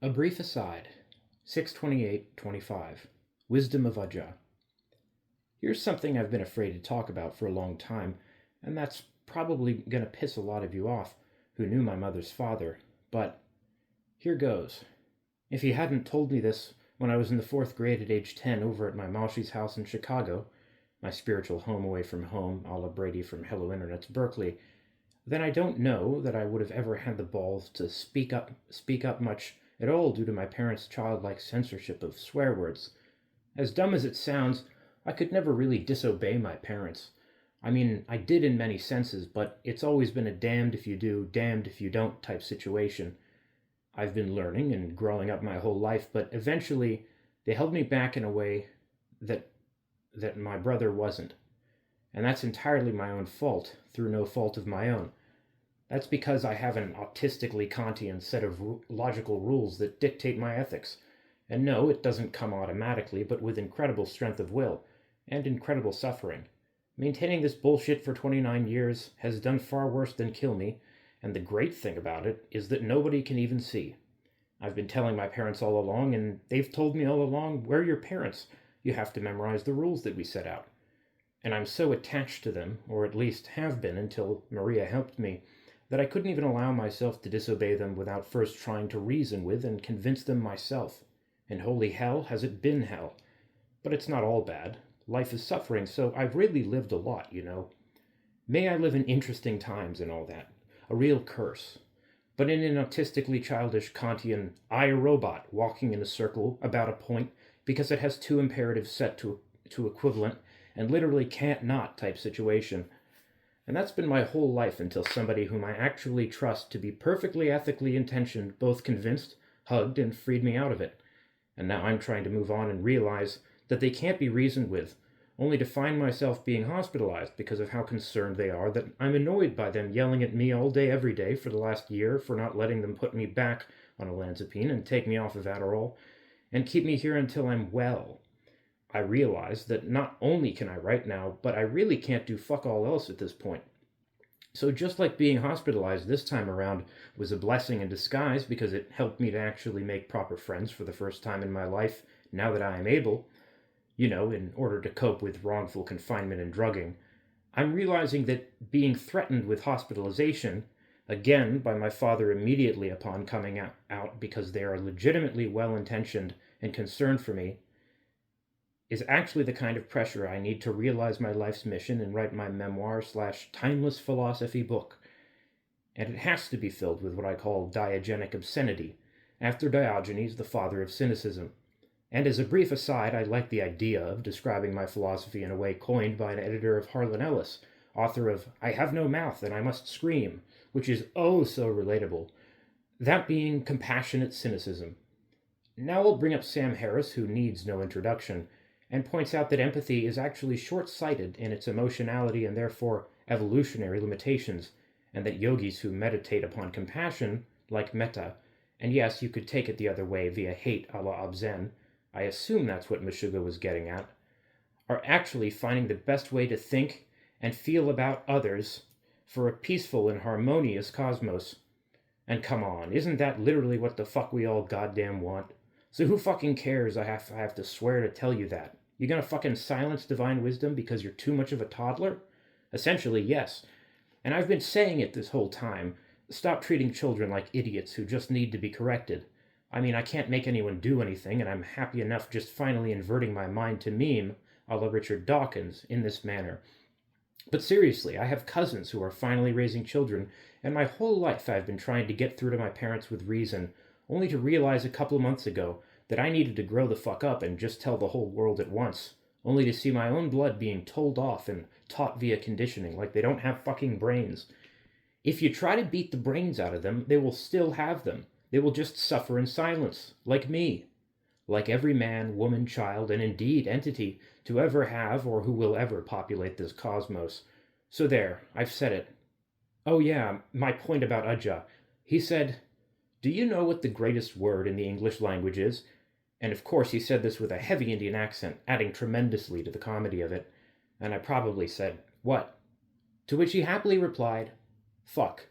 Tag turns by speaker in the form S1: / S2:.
S1: A brief aside. 62825. Wisdom of Ajja. Here's something I've been afraid to talk about for a long time, and that's probably going to piss a lot of you off who knew my mother's father, but here goes. If he hadn't told me this when I was in the fourth grade at age 10 over at my Moshi's house in Chicago, my spiritual home away from home, a la Brady from Hello Internet's Berkeley, then I don't know that I would have ever had the balls to speak up much at all due to my parents' childlike censorship of swear words. As dumb as it sounds, I could never really disobey my parents. I mean, I did in many senses, but it's always been a damned if you do, damned if you don't type situation. I've been learning and growing up my whole life, but eventually they held me back in a way that my brother wasn't. And that's entirely my own fault, through no fault of my own. That's because I have an autistically Kantian set of logical rules that dictate my ethics. And no, it doesn't come automatically, but with incredible strength of will and incredible suffering. Maintaining this bullshit for 29 years has done far worse than kill me, and the great thing about it is that nobody can even see. I've been telling my parents all along, and they've told me all along, we're your parents. You have to memorize the rules that we set out. And I'm so attached to them, or at least have been until Maria helped me, that I couldn't even allow myself to disobey them without first trying to reason with and convince them myself. And holy hell, has it been hell. But it's not all bad. Life is suffering, so I've really lived a lot, you know. May I live in interesting times and all that. A real curse. But in an autistically childish Kantian I a robot walking in a circle about a point because it has two imperatives set to equivalent and literally can't not type situation. And that's been my whole life until somebody whom I actually trust to be perfectly ethically intentioned both convinced, hugged, and freed me out of it. And now I'm trying to move on and realize that they can't be reasoned with, only to find myself being hospitalized because of how concerned they are that I'm annoyed by them yelling at me all day every day for the last year for not letting them put me back on olanzapine and take me off of Adderall and keep me here until I'm well. I realize that not only can I write now, but I really can't do fuck all else at this point. So just like being hospitalized this time around was a blessing in disguise because it helped me to actually make proper friends for the first time in my life now that I am able, in order to cope with wrongful confinement and drugging, I'm realizing that being threatened with hospitalization, again by my father immediately upon coming out because they are legitimately well intentioned and concerned for me, is actually the kind of pressure I need to realize my life's mission and write my memoir/timeless philosophy book. And it has to be filled with what I call diagenic obscenity, after Diogenes, the father of cynicism. And as a brief aside, I like the idea of describing my philosophy in a way coined by an editor of Harlan Ellis, author of I Have No Mouth and I Must Scream, which is oh so relatable. That being compassionate cynicism. Now I'll bring up Sam Harris, who needs no introduction, and points out that empathy is actually short-sighted in its emotionality and therefore evolutionary limitations, and that yogis who meditate upon compassion, like metta, and yes, you could take it the other way via hate a la Abzen, I assume that's what Meshuggah was getting at, are actually finding the best way to think and feel about others for a peaceful and harmonious cosmos. And come on, isn't that literally what the fuck we all goddamn want? So who fucking cares I have to swear to tell you that? You gonna fucking silence divine wisdom because you're too much of a toddler? Essentially, yes. And I've been saying it this whole time. Stop treating children like idiots who just need to be corrected. I mean, I can't make anyone do anything, and I'm happy enough just finally inverting my mind to meme, a la Richard Dawkins, in this manner. But seriously, I have cousins who are finally raising children, and my whole life I've been trying to get through to my parents with reason, only to realize a couple of months ago that I needed to grow the fuck up and just tell the whole world at once, only to see my own blood being told off and taught via conditioning like they don't have fucking brains. If you try to beat the brains out of them, they will still have them. They will just suffer in silence, like me. Like every man, woman, child, and indeed entity to ever have or who will ever populate this cosmos. So there, I've said it. Oh yeah, my point about Ajja. He said, "Do you know what the greatest word in the English language is?" And of course he said this with a heavy Indian accent, adding tremendously to the comedy of it. And I probably said, "What?" To which he happily replied, "Fuck."